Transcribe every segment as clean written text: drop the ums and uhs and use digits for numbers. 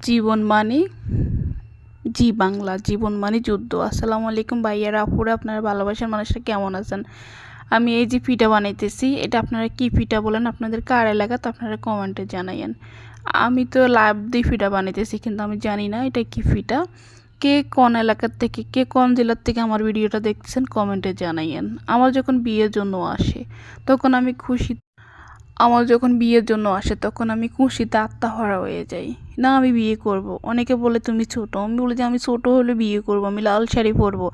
জীবন মানে জি বাংলা, জীবন মানে যুদ্ধ। আসসালামু আলাইকুম ভাইয়ারা, আপুরা, আপনারা ভালোবাসার মানুষরা কেমন আছেন? আমি এই যে পিঠা বানাইতেছি, এটা আপনারা কি পিঠা বলেন? আপনাদের কার এলাকা তো আপনারা কমেন্টে জানাইয়েন। আমি তো লাভ দিয়ে পিঠা বানাইতেছি, কিন্তু আমি জানি না এটা কি পিঠা। কে কোন এলাকার থেকে, কে কোন জেলার থেকে আমার ভিডিওটা দেখতেছেন কমেন্টে জানাইয়েন। আমার যখন বিয়ের জন্য আসে তখন আমি খুশি, আমার যখন বিয়ের জন্য আসে তখন আমি খুশিতে আত্মহারা হয়ে যাই। না আমি বিয়ে করব। অনেকে বলে তুমি ছোট, আমি বলি যে আমি ছোট হলে বিয়ে করব, আমি লাল শাড়ি পরবো।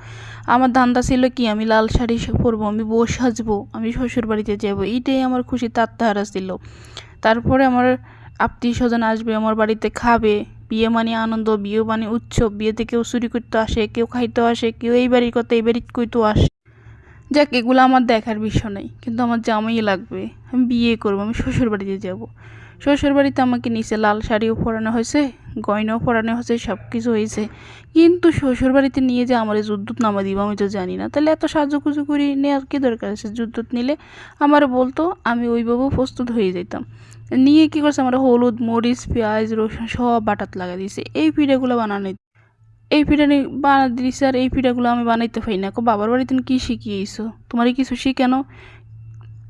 আমার ধান্দা ছিল কি আমি লাল শাড়ি পরবো, আমি বউ সাজবো, আমি শ্বশুর বাড়িতে যাবো, এইটাই আমার খুশিতে আত্মহারা ছিল। তারপরে আমার আত্মীয় স্বজন আসবে আমার বাড়িতে, খাবে। বিয়ে মানে আনন্দ, বিয়ে মানে উৎসব। বিয়েতে কেউ চুরি করতে আসে, কেউ খাইতে আসে, কেউ এই বাড়ির কথা এই বাড়ির কইতে আসে। যাক, এগুলো আমার দেখার বিষয় নেই, কিন্তু আমার জামাই লাগবে। আমি বিয়ে করবো, আমি শ্বশুর বাড়িতে যাবো। শ্বশুর বাড়িতে আমাকে নিচে লাল শাড়িও পরানো হয়েছে, গয়নাও পরানো হয়েছে, সব কিছু হয়েছে। কিন্তু শ্বশুর বাড়িতে নিয়ে যে আমার যুদ্ধত নামা দিব আমি তো জানি না। তাহলে এত সাজুগুজু করি নেওয়ার কী দরকার আছে? যুদ্ধত নিলে আমার বলতো, আমি ওইভাবেও প্রস্তুত হয়ে যেতাম। নিয়ে কী করছে, আমার হলুদ মরিচ পেঁয়াজ রসুন সব বাটাত লাগা দিয়েছে এই পিঠাগুলো বানানো। এই পিঠা বানাতে দিছে, আর এই পিঠাগুলো আমি বানাইতে পারি না। বাবার বাড়িতে কি শিখিয়েছো? তোমার কিছু শিখানো?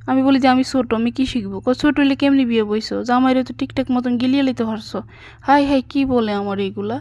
আমি বলি যে আমি ছোট, আমি কি শিখবো? ছোট হলে কেমনি বিয়ে বইছো? জামাইরে তো ঠিকঠাক মতন গিলিয়ে লিতে পারছো। হাই হাই, কি বলে আমার এইগুলা।